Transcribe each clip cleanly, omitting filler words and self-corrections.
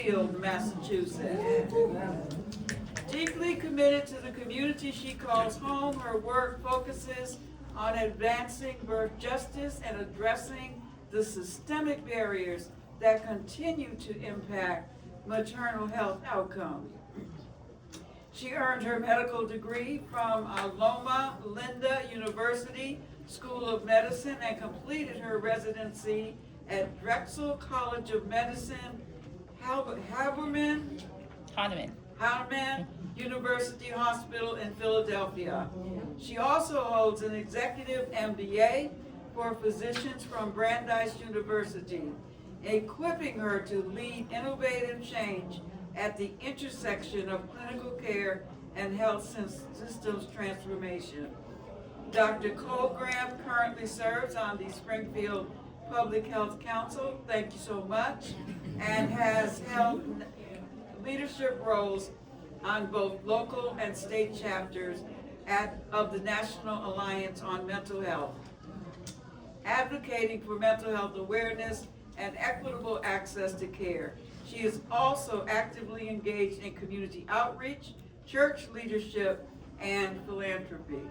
Springfield, Massachusetts. Deeply committed to the community she calls home, her work focuses on advancing birth justice and addressing the systemic barriers that continue to impact maternal health outcomes. She earned her medical degree from Loma Linda University School of Medicine and completed her residency at Drexel College of Medicine, Hahnemann University Hospital in Philadelphia. She also holds an executive MBA for physicians from Brandeis University, equipping her to lead innovative change at the intersection of clinical care and health systems transformation. Dr. Colgram currently serves on the Springfield Public Health Council, thank you so much, and has held leadership roles on both local and state chapters of the National Alliance on Mental Health, advocating for mental health awareness and equitable access to care. She is also actively engaged in community outreach, church leadership, and philanthropy.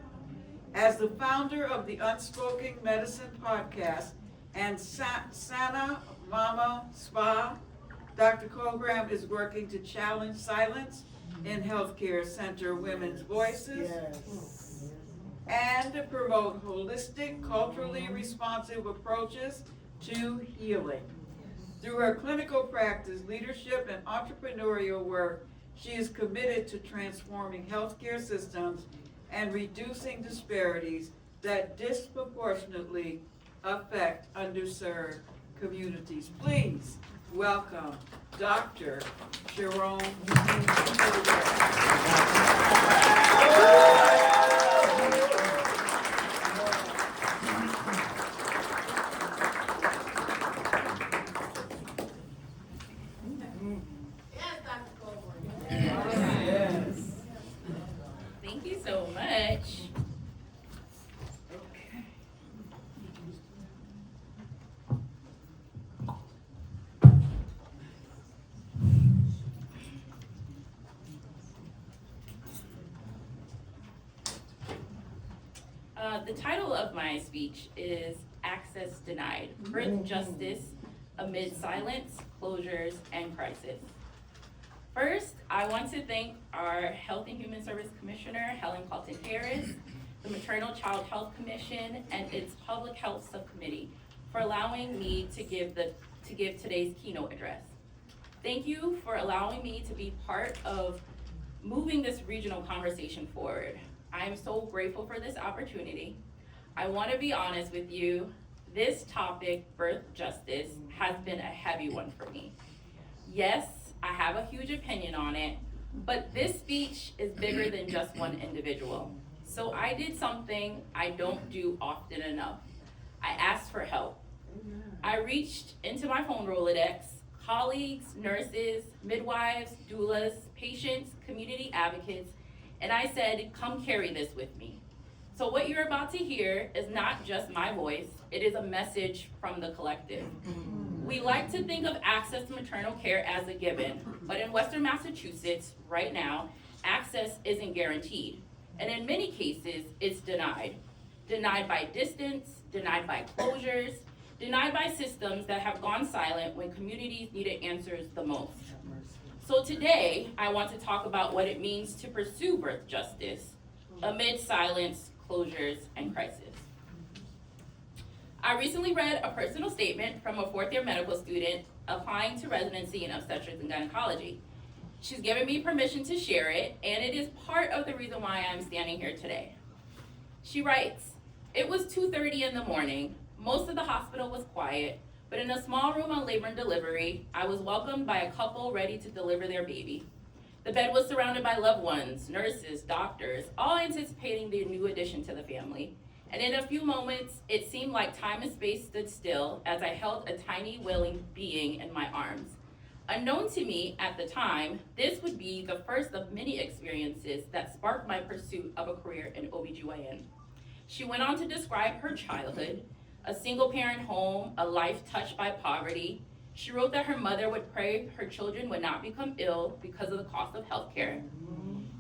As the founder of the Unspoken Medicine podcast and Sana Mama Spa, Dr. Colgram is working to challenge silence in healthcare, center women's voices, and to promote holistic, culturally responsive approaches to healing. Through her clinical practice, leadership, and entrepreneurial work, she is committed to transforming healthcare systems and reducing disparities that disproportionately affect underserved communities. Please welcome Dr. Sherron. Thank you so much. Okay. The title of my speech is Access Denied, Birth Justice Amid Silence, Closures, and Crisis. First, I want to thank our Health and Human Service Commissioner, Helen Carlton-Harris, the Maternal Child Health Commission, and its Public Health Subcommittee for allowing me to give today's keynote address. Thank you for allowing me to be part of moving this regional conversation forward. I am so grateful for this opportunity. I want to be honest with you, this topic, birth justice, has been a heavy one for me. Yes, I have a huge opinion on it, but this speech is bigger than just one individual. So I did something I don't do often enough. I asked for help. I reached into my phone Rolodex, colleagues, nurses, midwives, doulas, patients, community advocates, and I said, come carry this with me. So what you're about to hear is not just my voice, it is a message from the collective. We like to think of access to maternal care as a given, but in Western Massachusetts, right now, access isn't guaranteed. And in many cases, it's denied. Denied by distance, denied by closures, denied by systems that have gone silent when communities needed answers the most. So today, I want to talk about what it means to pursue birth justice amid silence, closures, and crisis. I recently read a personal statement from a fourth-year medical student applying to residency in obstetrics and gynecology. She's given me permission to share it, and it is part of the reason why I'm standing here today. She writes, "It was 2:30 in the morning. Most of the hospital was quiet, but in a small room on labor and delivery, I was welcomed by a couple ready to deliver their baby. The bed was surrounded by loved ones, nurses, doctors, all anticipating the new addition to the family. And in a few moments, it seemed like time and space stood still as I held a tiny, willing being in my arms. Unknown to me at the time, this would be the first of many experiences that sparked my pursuit of a career in OBGYN. She went on to describe her childhood, a single-parent home, a life touched by poverty, She wrote that her mother would pray her children would not become ill because of the cost of healthcare.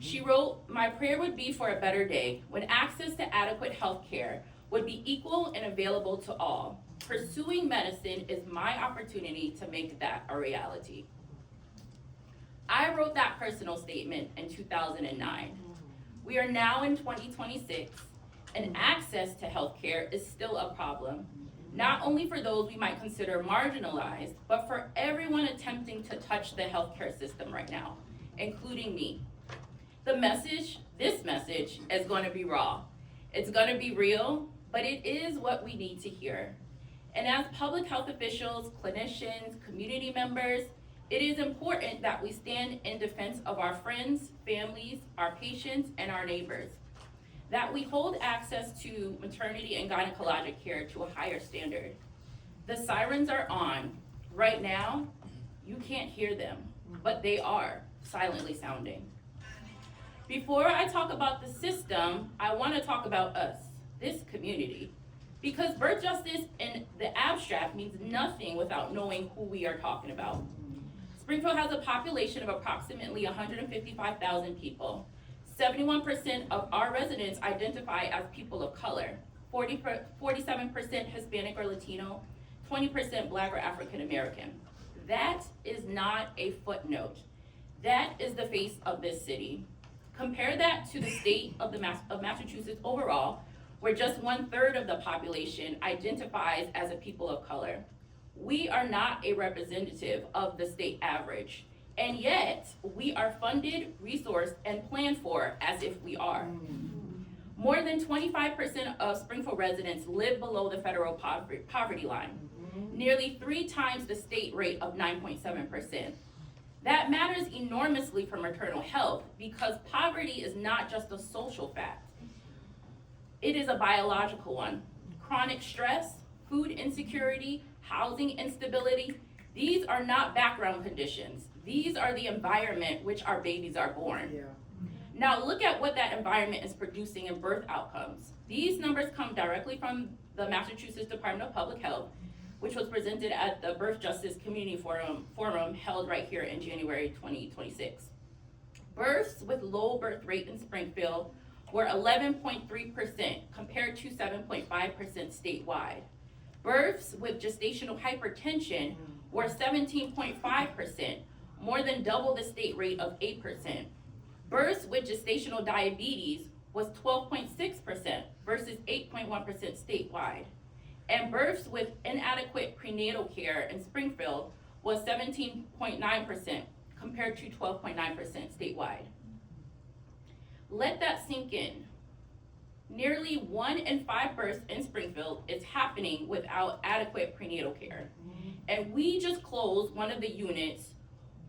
She wrote, "My prayer would be for a better day when access to adequate healthcare would be equal and available to all. Pursuing medicine is my opportunity to make that a reality." I wrote that personal statement in 2009. We are now in 2026, and access to healthcare is still a problem, not only for those we might consider marginalized, but for everyone attempting to touch the healthcare system right now, including me. This message is going to be raw. It's going to be real, but it is what we need to hear. And as public health officials, clinicians, community members, it is important that we stand in defense of our friends, families, our patients, and our neighbors. That we hold access to maternity and gynecologic care to a higher standard. The sirens are on. Right now, you can't hear them, but they are silently sounding. Before I talk about the system, I want to talk about us, this community. Because birth justice in the abstract means nothing without knowing who we are talking about. Springfield has a population of approximately 155,000 people. 71% of our residents identify as people of color, 47% Hispanic or Latino, 20% Black or African American. That is not a footnote. That is the face of this city. Compare that to the state of Massachusetts overall, where just 1/3 of the population identifies as a people of color. We are not a representative of the state average, and yet we are funded, resourced, and planned for as if we are. More than 25% of Springfield residents live below the federal poverty line, nearly 3 times the state rate of 9.7%. That matters enormously for maternal health because poverty is not just a social fact. It is a biological one. Chronic stress, food insecurity, housing instability, these are not background conditions. These are the environment which our babies are born. Yeah. Now look at what that environment is producing in birth outcomes. These numbers come directly from the Massachusetts Department of Public Health, which was presented at the Birth Justice Community Forum held right here in January 2026. Births with low birth rate in Springfield were 11.3% compared to 7.5% statewide. Births with gestational hypertension were 17.5%, more than double the state rate of 8%. Births with gestational diabetes was 12.6% versus 8.1% statewide. And births with inadequate prenatal care in Springfield was 17.9% compared to 12.9% statewide. Let that sink in. Nearly 1 in 5 births in Springfield is happening without adequate prenatal care. And we just closed one of the units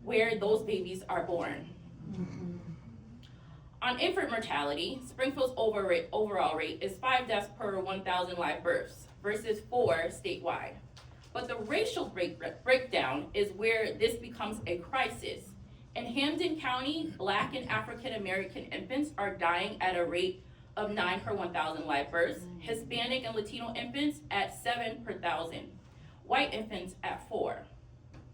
where those babies are born. On infant mortality, Springfield's overall rate is 5 deaths per 1,000 live births versus 4 statewide. But the racial breakdown is where this becomes a crisis. In Hampden County, Black and African American infants are dying at a rate of 9 per 1,000 live births, Hispanic and Latino infants at 7 per 1,000, white infants at 4.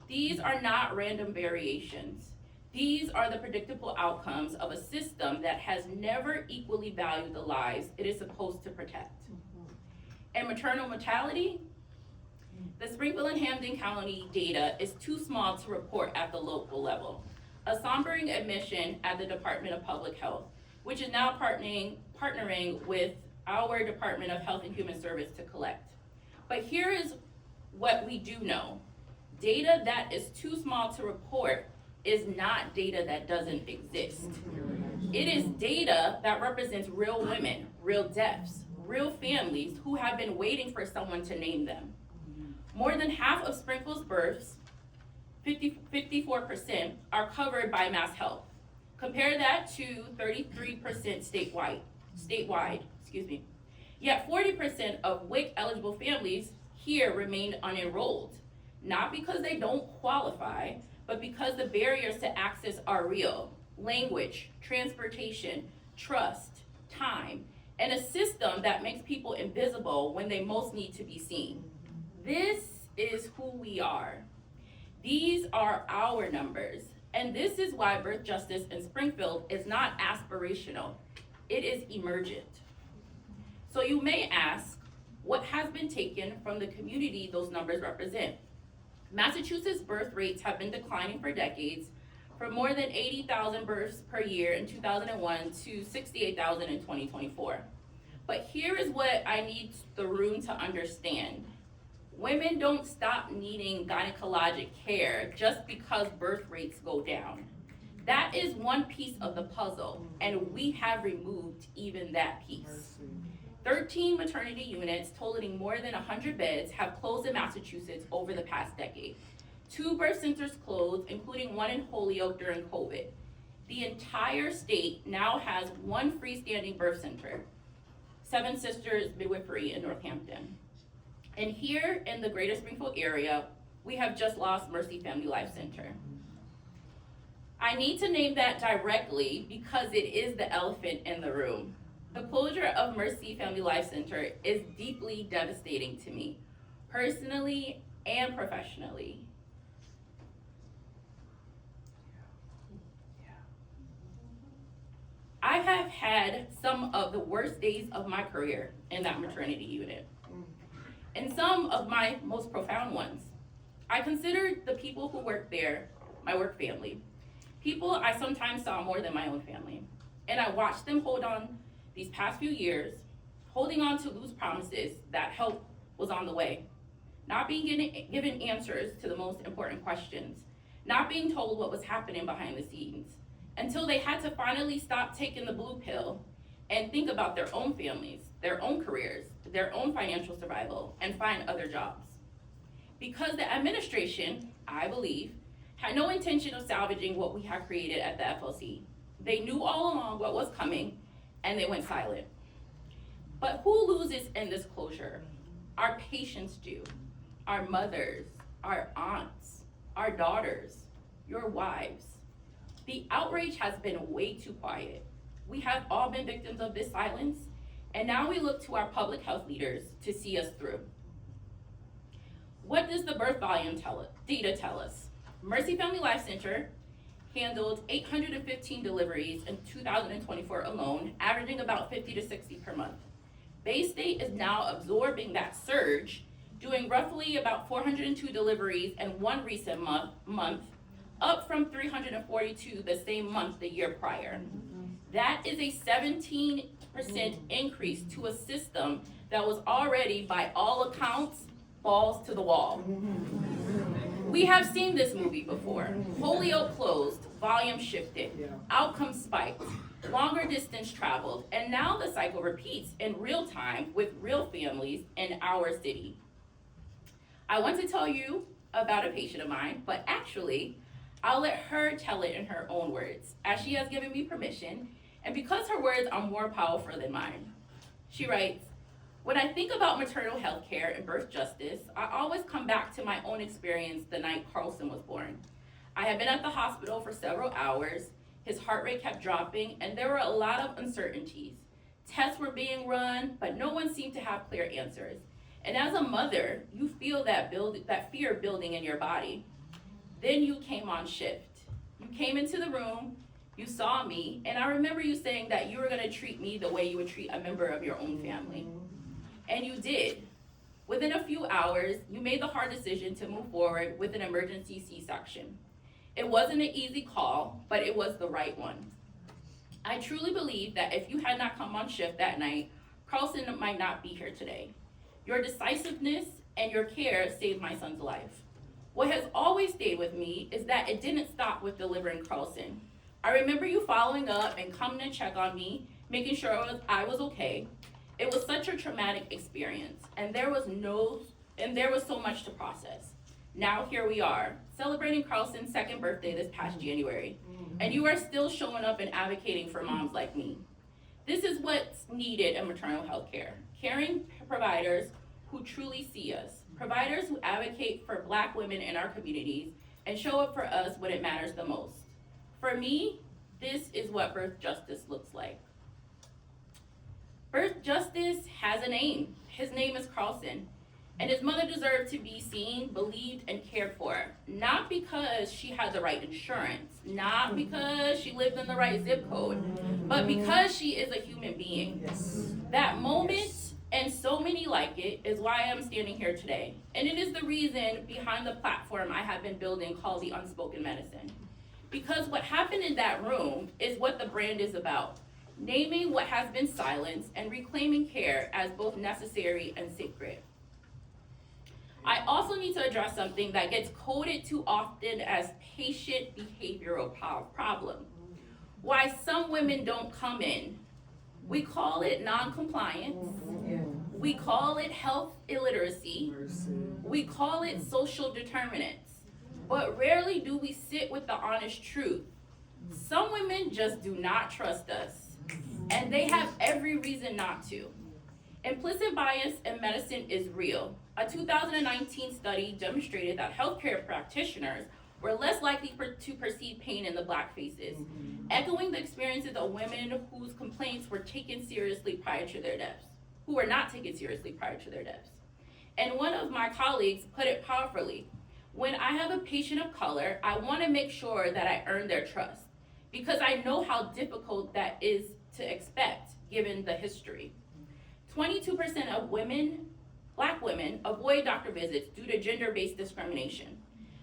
These are not random variations. These are the predictable outcomes of a system that has never equally valued the lives it is supposed to protect. And maternal mortality? The Springfield and Hampden County data is too small to report at the local level. A sombering admission at the Department of Public Health, which is now partnering with our Department of Health and Human Service to collect. But here is what we do know. Data that is too small to report is not data that doesn't exist. It is data that represents real women, real deaths, real families who have been waiting for someone to name them. More than half of Springfield's births, 54%, are covered by Mass Health. Compare that to 33% statewide. Yet 40% of WIC eligible families here remain unenrolled, not because they don't qualify, but because the barriers to access are real. Language, transportation, trust, time, and a system that makes people invisible when they most need to be seen. This is who we are. These are our numbers, and this is why birth justice in Springfield is not aspirational, it is emergent. So you may ask, what has been taken from the community those numbers represent? Massachusetts birth rates have been declining for decades, from more than 80,000 births per year in 2001 to 68,000 in 2024. But here is what I need the room to understand. Women don't stop needing gynecologic care just because birth rates go down. That is one piece of the puzzle, and we have removed even that piece. 13 maternity units totaling more than 100 beds have closed in Massachusetts over the past decade. 2 birth centers closed, including one in Holyoke during COVID. The entire state now has 1 freestanding birth center, Seven Sisters Midwifery in Northampton. And here in the greater Springfield area, we have just lost Mercy Family Life Center. I need to name that directly because it is the elephant in the room. The closure of Mercy Family Life Center is deeply devastating to me, personally and professionally. I have had some of the worst days of my career in that maternity unit, and some of my most profound ones. I considered the people who worked there my work family, people I sometimes saw more than my own family, and I watched them hold on these past few years, holding on to loose promises that help was on the way, not being given answers to the most important questions, not being told what was happening behind the scenes, until they had to finally stop taking the blue pill and think about their own families, their own careers, their own financial survival, and find other jobs. Because the administration, I believe, had no intention of salvaging what we had created at the FLC. They knew all along what was coming, and they went silent. But who loses in this closure? Our patients do. Our mothers, our aunts, our daughters, your wives. The outrage has been way too quiet. We have all been victims of this silence, and now we look to our public health leaders to see us through. What does the birth volume data tell us? Mercy Family Life Center handled 815 deliveries in 2024 alone, averaging about 50 to 60 per month. Bay State is now absorbing that surge, doing roughly about 402 deliveries in one recent month, up from 342 the same month the year prior. That is a 17% increase to a system that was already, by all accounts, balls to the wall. We have seen this movie before. Holyoke closed, volume shifted, outcomes spiked, longer distance traveled, and now the cycle repeats in real time with real families in our city. I want to tell you about a patient of mine, but actually, I'll let her tell it in her own words, as she has given me permission, and because her words are more powerful than mine. She writes, "When I think about maternal health care and birth justice, I always come back to my own experience the night Carlson was born. I had been at the hospital for several hours, his heart rate kept dropping, and there were a lot of uncertainties. Tests were being run, but no one seemed to have clear answers. And as a mother, you feel that fear building in your body. Then you came on shift. You came into the room, you saw me, and I remember you saying that you were gonna treat me the way you would treat a member of your own family. And you did. Within a few hours, you made the hard decision to move forward with an emergency C-section. It wasn't an easy call, but it was the right one. I truly believe that if you had not come on shift that night, Carlson might not be here today. Your decisiveness and your care saved my son's life. What has always stayed with me is that it didn't stop with delivering Carlson. I remember you following up and coming to check on me, making sure I was okay. It was such a traumatic experience, and there was so much to process. Now here we are, celebrating Carlson's 2nd birthday this past January, and you are still showing up and advocating for moms like me. This is what's needed in maternal health care. Caring providers who truly see us, providers who advocate for Black women in our communities and show up for us when it matters the most. For me, this is what birth justice looks like. Birth justice has a name. His name is Carlson. And his mother deserved to be seen, believed, and cared for, not because she had the right insurance, not because she lived in the right zip code, but because she is a human being. Yes. That moment, and so many like it, is why I'm standing here today. And it is the reason behind the platform I have been building called the Unspoken Medicine. Because what happened in that room is what the brand is about. Naming what has been silenced and reclaiming care as both necessary and sacred. I also need to address something that gets coded too often as patient behavioral problem. Why some women don't come in. We call it non-compliance. We call it health illiteracy. We call it social determinants. But rarely do we sit with the honest truth. Some women just do not trust us, and they have every reason not to. Implicit bias in medicine is real. A 2019 study demonstrated that healthcare practitioners were less likely to perceive pain in the Black faces, echoing the experiences of women whose complaints were taken seriously prior to their deaths, who were not taken seriously prior to their deaths. And one of my colleagues put it powerfully: when I have a patient of color, I want to make sure that I earn their trust, because I know how difficult that is to expect given the history. 22% of women, Black women, avoid doctor visits due to gender-based discrimination.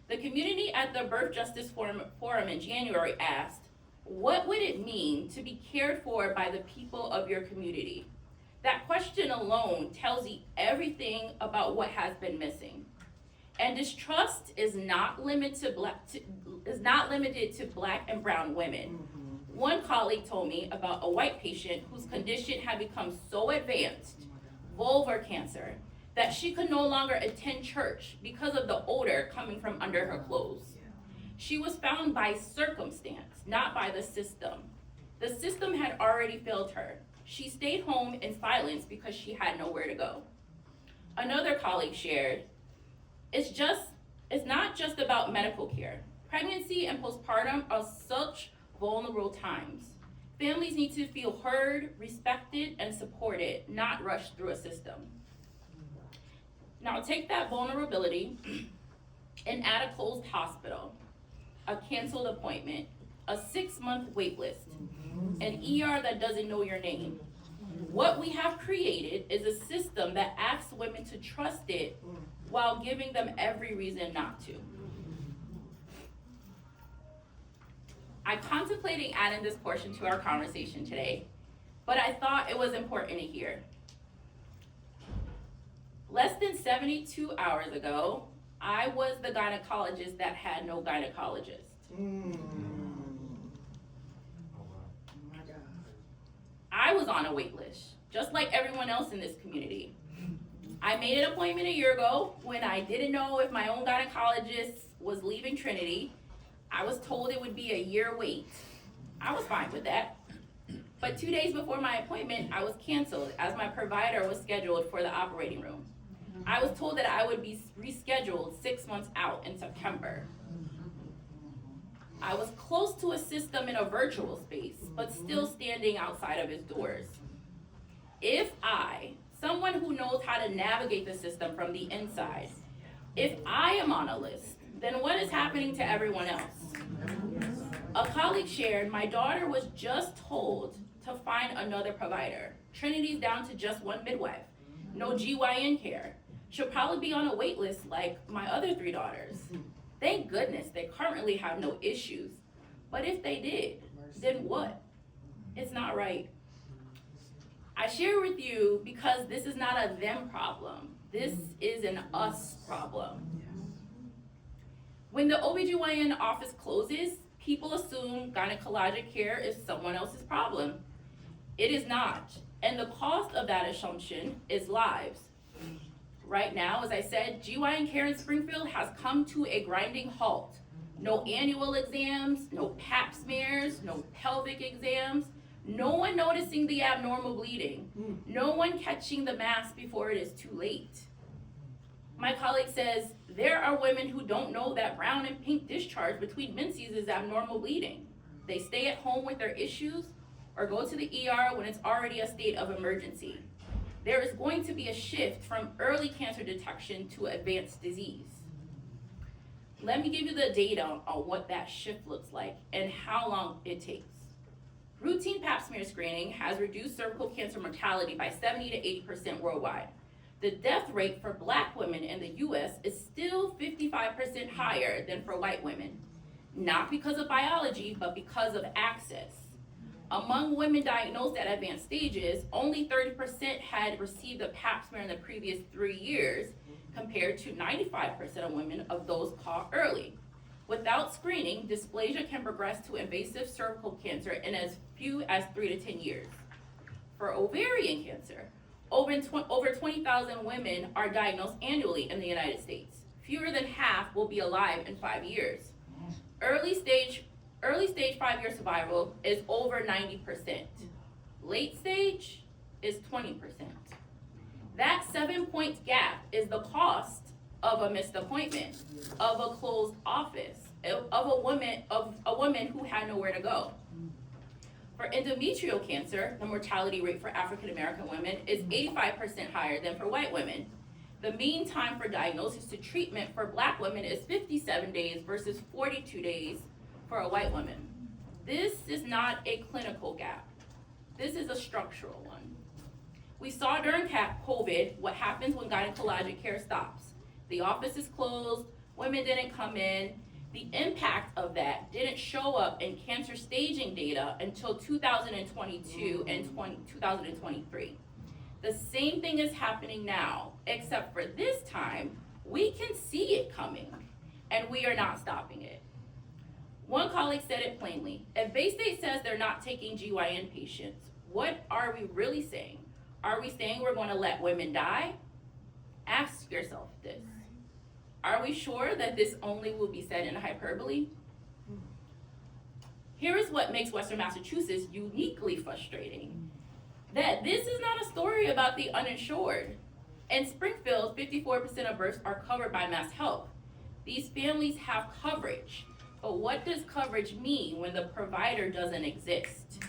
The community at the Birth Justice Forum in January asked, what would it mean to be cared for by the people of your community? That question alone tells you everything about what has been missing. And distrust is not limited to Black and brown women. One colleague told me about a white patient whose condition had become so advanced, vulvar cancer, that she could no longer attend church because of the odor coming from under her clothes. She was found by circumstance, not by the system. The system had already failed her. She stayed home in silence because she had nowhere to go. Another colleague shared, it's not just about medical care. Pregnancy and postpartum are such vulnerable times. Families need to feel heard, respected, and supported, not rushed through a system. Now take that vulnerability and add a closed hospital, a canceled appointment, a 6-month wait list, an ER that doesn't know your name. What we have created is a system that asks women to trust it while giving them every reason not to. I contemplated adding this portion to our conversation today, but I thought it was important to hear. Less than 72 hours ago, I was the gynecologist that had no gynecologist. I was on a wait list, just like everyone else in this community. I made an appointment a year ago when I didn't know if my own gynecologist was leaving Trinity. I was told it would be a year wait. I was fine with that. But 2 days before my appointment, I was canceled as my provider was scheduled for the operating room. I was told that I would be rescheduled 6 months out in September. I was close to a system in a virtual space, but still standing outside of its doors. If I, someone who knows how to navigate the system from the inside, if I am on a list, then what is happening to everyone else? A colleague shared, my daughter was just told to find another provider. Trinity's down to just one midwife, no GYN care. She'll probably be on a wait list like my other 3 daughters. Thank goodness they currently have no issues. But if they did, then what? It's not right. I share with you because this is not a them problem. This is an us problem. When the OBGYN office closes, people assume gynecologic care is someone else's problem. It is not. And the cost of that assumption is lives. Right now, as I said, GYN care in Springfield has come to a grinding halt. No annual exams, no pap smears, no pelvic exams, no one noticing the abnormal bleeding, no one catching the mass before it is too late. My colleague says, there are women who don't know that brown and pink discharge between menses is abnormal bleeding. They stay at home with their issues or go to the ER when it's already a state of emergency. there is going to be a shift from early cancer detection to advanced disease. Let me give you the data on what that shift looks like and how long it takes. Routine pap smear screening has reduced cervical cancer mortality by 70 to 80% worldwide. The death rate for Black women in the US is still 55% higher than for white women, not because of biology, but because of access. Among women diagnosed at advanced stages, only 30% had received a pap smear in the previous 3 years, compared to 95% of women of those caught early. Without screening, dysplasia can progress to invasive cervical cancer in as few as 3 to 10 years. For ovarian cancer, over 20,000 women are diagnosed annually in the United States. Fewer than half will be alive in 5 years. Early stage 5-year survival is over 90%. Late stage is 20%. That 7-point gap is the cost of a missed appointment, of a closed office, of a woman who had nowhere to go. For endometrial cancer, the mortality rate for African American women is 85% higher than for white women. The mean time for diagnosis to treatment for Black women is 57 days versus 42 days for a white woman. This is not a clinical gap. This is a structural one. We saw during COVID what happens when gynecologic care stops. The office is closed, women didn't come in. The impact of that didn't show up in cancer staging data until 2022 and 2023. The same thing is happening now, except for this time, we can see it coming, and we are not stopping it. One colleague said it plainly: if Bay State says they're not taking GYN patients, what are we really saying? Are we saying we're going to let women die? Ask yourself this. Are we sure that this only will be said in hyperbole? Here is what makes Western Massachusetts uniquely frustrating: that this is not a story about the uninsured. In Springfield, 54% of births are covered by Mass Health. These families have coverage, but what does coverage mean when the provider doesn't exist?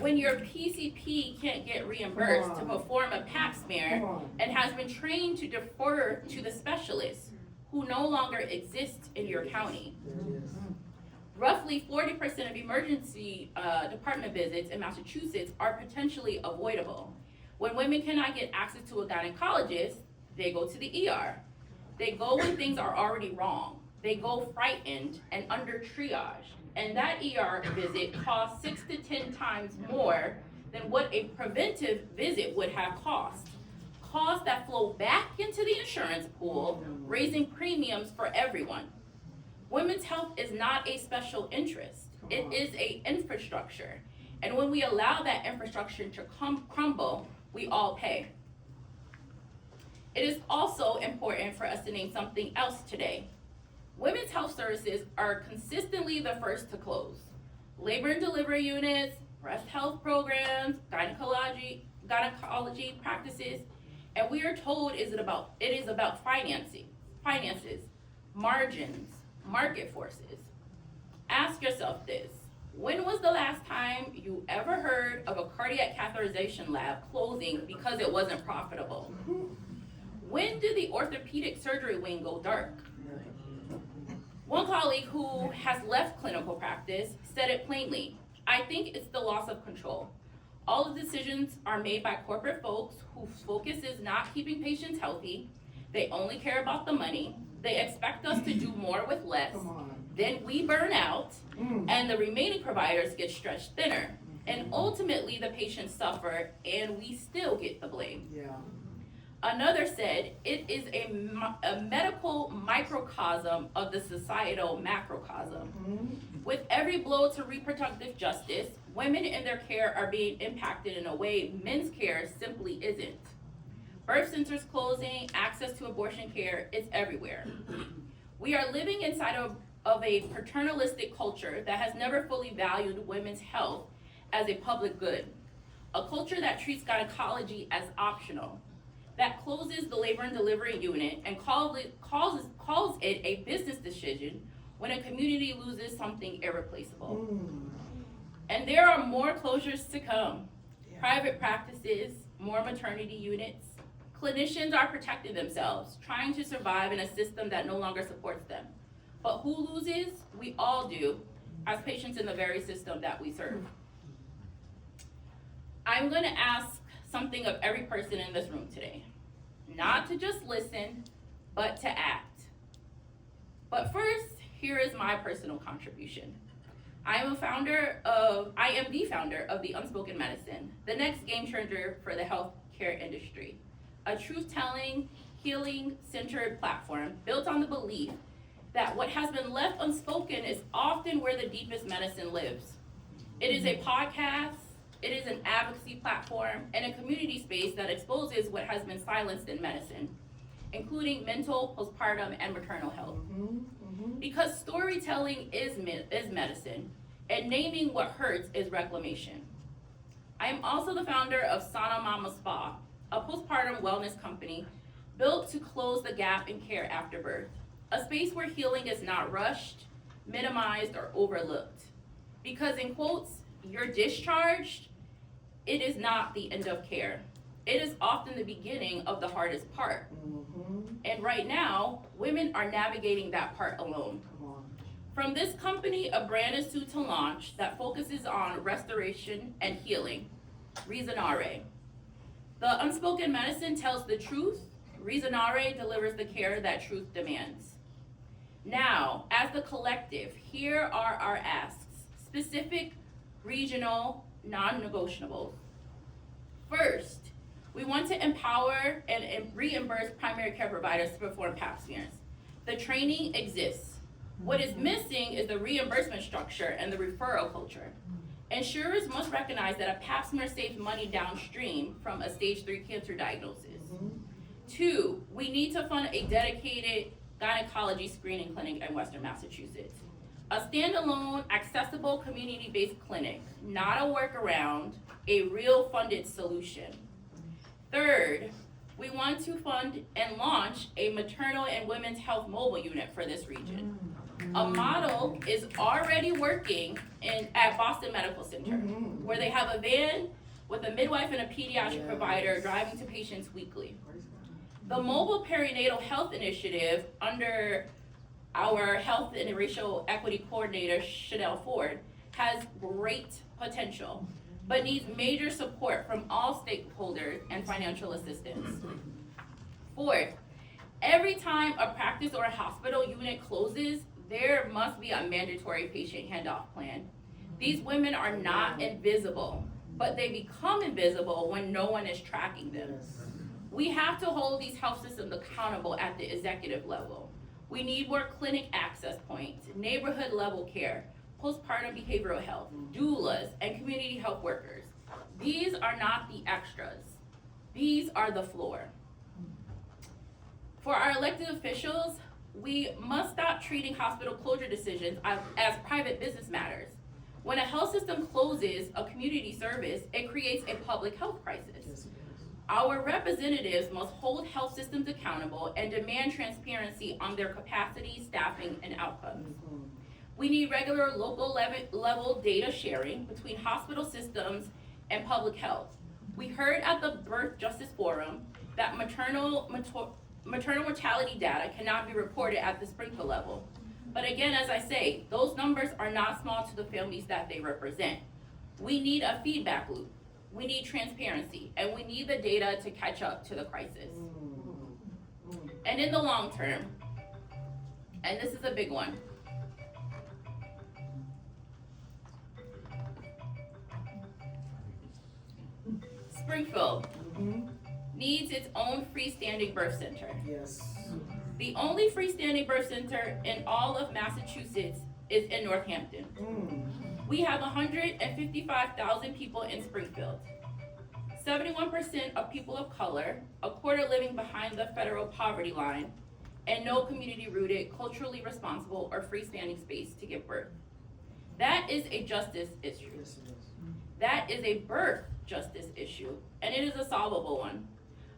When your PCP can't get reimbursed to perform a pap smear and has been trained to defer to the specialists who no longer exist in your county. Roughly 40% of emergency department visits in Massachusetts are potentially avoidable. When women cannot get access to a gynecologist, they go to the ER. They go when things are already wrong. They go frightened and under triage. And that ER visit costs 6 to 10 times more than what a preventive visit would have cost. Costs that flow back into the insurance pool, raising premiums for everyone. Women's health is not a special interest. It is an infrastructure. And when we allow that infrastructure to crumble, we all pay. It is also important for us to name something else today. Women's health services are consistently the first to close. Labor and delivery units, breast health programs, gynecology practices, and we are told it is about finances, margins, market forces. Ask yourself this: when was the last time you ever heard of a cardiac catheterization lab closing because it wasn't profitable? When did the orthopedic surgery wing go dark? One colleague who has left clinical practice said it plainly: I think it's the loss of control. All the decisions are made by corporate folks whose focus is not keeping patients healthy. They only care about the money. They expect us to do more with less. Then we burn out, and the remaining providers get stretched thinner. And ultimately, the patients suffer, and we still get the blame. Yeah. Another said, it is a medical microcosm of the societal macrocosm. With every blow to reproductive justice, women in their care are being impacted in a way men's care simply isn't. Birth centers closing, access to abortion care, it's everywhere. We are living inside of a paternalistic culture that has never fully valued women's health as a public good. A culture that treats gynecology as optional, that closes the labor and delivery unit and calls it a business decision when a community loses something irreplaceable. And there are more closures to come. Private practices, more maternity units. Clinicians are protecting themselves, trying to survive in a system that no longer supports them. But who loses? We all do, as patients in the very system that we serve. I'm going to ask something of every person in this room today. Not to just listen, but to act. But first, here is my personal contribution. I am the founder of the Unspoken Medicine, the next game changer for the healthcare industry. A truth-telling, healing-centered platform built on the belief that what has been left unspoken is often where the deepest medicine lives. It is a podcast, it is an advocacy platform, and a community space that exposes what has been silenced in medicine, including mental, postpartum, and maternal health. Because storytelling is medicine, and naming what hurts is reclamation. I am also the founder of Sana Mama Spa, a postpartum wellness company built to close the gap in care after birth, a space where healing is not rushed, minimized, or overlooked. Because in quotes, you're discharged, it is not the end of care. It is often the beginning of the hardest part. And right now, women are navigating that part alone. From this company, a brand is due to launch that focuses on restoration and healing, Reasonare. The Unspoken Medicine tells the truth. Reasonare delivers the care that truth demands. Now, as the collective, here are our asks, specific, regional, non-negotiables. First, we want to empower and reimburse primary care providers to perform pap smears. The training exists. What is missing is the reimbursement structure and the referral culture. Insurers must recognize that a pap smear saves money downstream from a stage 3 cancer diagnosis. 2, we need to fund a dedicated gynecology screening clinic in Western Massachusetts. A standalone, accessible, community-based clinic, not a workaround, a real funded solution. Third, we want to fund and launch a maternal and women's health mobile unit for this region. A model is already working at Boston Medical Center, where they have a van with a midwife and a pediatric provider driving to patients weekly. The Mobile Perinatal Health Initiative, under our Health and Racial Equity Coordinator, Chanel Ford, has great potential, but needs major support from all stakeholders and financial assistance. Fourth, every time a practice or a hospital unit closes, there must be a mandatory patient handoff plan. These women are not invisible, but they become invisible when no one is tracking them. We have to hold these health systems accountable at the executive level. We need more clinic access points, neighborhood level care, postpartum behavioral health, doulas, and community health workers. These are not the extras. These are the floor. For our elected officials, we must stop treating hospital closure decisions as private business matters. When a health system closes a community service, it creates a public health crisis. Our representatives must hold health systems accountable and demand transparency on their capacity, staffing, and outcomes. We need regular local level data sharing between hospital systems and public health. We heard at the Birth Justice Forum that maternal mortality data cannot be reported at the Springfield level. But again, as I say, those numbers are not small to the families that they represent. We need a feedback loop. We need transparency, and we need the data to catch up to the crisis. And in the long term, and this is a big one, Springfield needs its own freestanding birth center. Yes. The only freestanding birth center in all of Massachusetts is in Northampton. We have 155,000 people in Springfield. 71% of people of color, a quarter living behind the federal poverty line, and no community-rooted, culturally responsible, or freestanding space to give birth. That is a justice issue. Yes, it is. That is a birth justice issue, and it is a solvable one.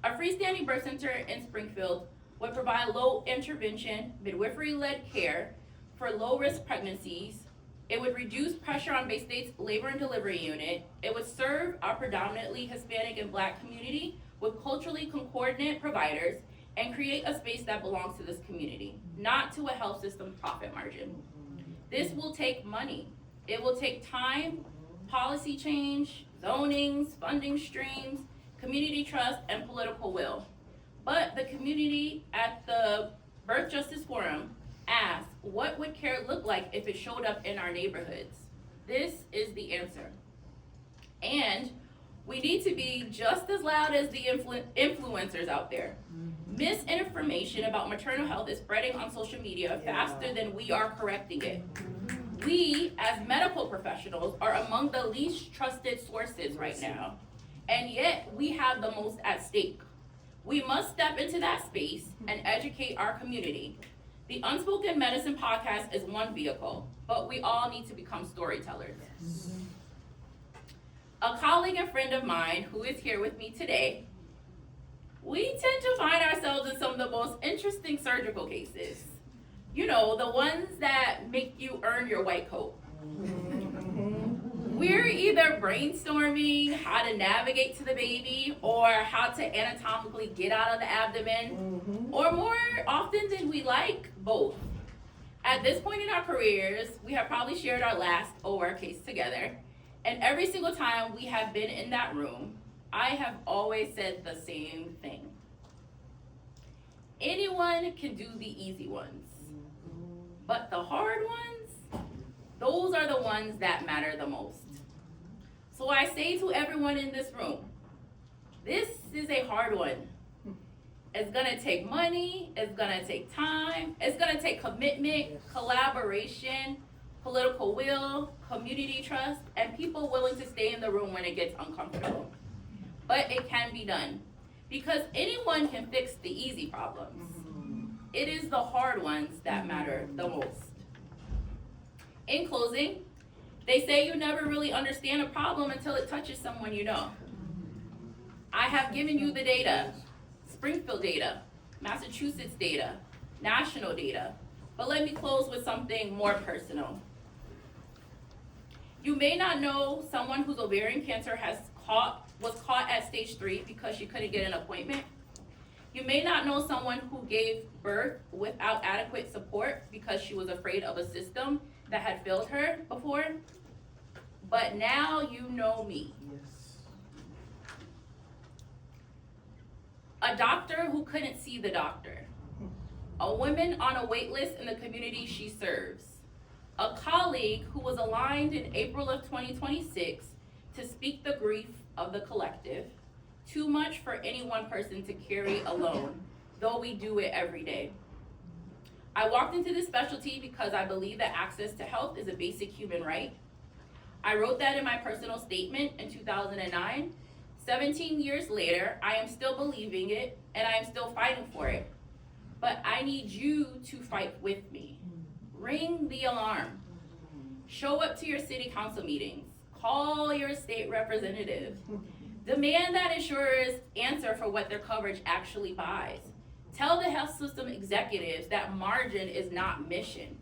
A freestanding birth center in Springfield would provide low intervention, midwifery-led care for low-risk pregnancies, It would reduce pressure on Bay State's labor and delivery unit. It would serve our predominantly Hispanic and Black community with culturally concordant providers and create a space that belongs to this community, not to a health system profit margin. This will take money. It will take time, policy change, zonings, funding streams, community trust, and political will. But the community at the Birth Justice Forum asked, what would care look like if it showed up in our neighborhoods? This is the answer. And we need to be just as loud as the influencers out there. Misinformation about maternal health is spreading on social media faster than we are correcting it. We, as medical professionals, are among the least trusted sources right now, and yet we have the most at stake. We must step into that space and educate our community. The Unspoken Medicine podcast is one vehicle, but we all need to become storytellers. A colleague and friend of mine who is here with me today, we tend to find ourselves in some of the most interesting surgical cases. You know, the ones that make you earn your white coat. We're either brainstorming how to navigate to the baby or how to anatomically get out of the abdomen, or more often than we like, both. At this point in our careers, we have probably shared our last OR case together, and every single time we have been in that room, I have always said the same thing. Anyone can do the easy ones, but the hard ones, those are the ones that matter the most. So I say to everyone in this room, this is a hard one. It's gonna take money, it's gonna take time, it's gonna take commitment, collaboration, political will, community trust, and people willing to stay in the room when it gets uncomfortable. But it can be done, because anyone can fix the easy problems. It is the hard ones that matter the most. In closing, they say you never really understand a problem until it touches someone you know. I have given you the data, Springfield data, Massachusetts data, national data, but let me close with something more personal. You may not know someone whose ovarian cancer was caught at stage 3 because she couldn't get an appointment. You may not know someone who gave birth without adequate support because she was afraid of a system that had failed her before, but now you know me. A doctor who couldn't see the doctor. A woman on a wait list in the community she serves. A colleague who was aligned in April of 2026 to speak the grief of the collective. Too much for any one person to carry alone, though we do it every day. I walked into this specialty because I believe that access to health is a basic human right. I wrote that in my personal statement in 2009. 17 years later, I am still believing it, and I am still fighting for it. But I need you to fight with me. Ring the alarm. Show up to your city council meetings. Call your state representative. Demand that insurers answer for what their coverage actually buys. Tell the health system executives that margin is not mission.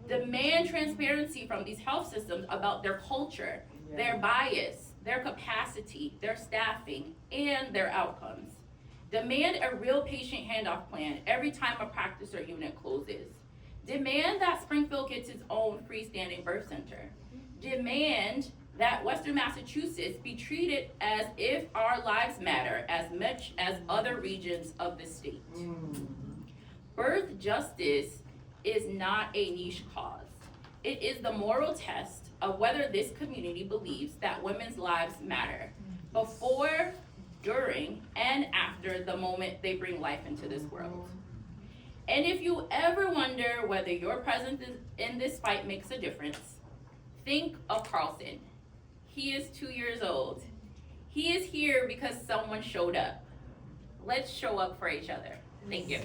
Demand transparency from these health systems about their culture, their bias, their capacity, their staffing, and their outcomes. Demand a real patient handoff plan every time a practice or unit closes. Demand that Springfield gets its own freestanding birth center. Demand that Western Massachusetts be treated as if our lives matter as much as other regions of the state. Birth justice is not a niche cause. It is the moral test of whether this community believes that women's lives matter before, during, and after the moment they bring life into this world. And if you ever wonder whether your presence in this fight makes a difference, think of Carlson. He is 2 years old. He is here because someone showed up. Let's show up for each other. Thank you.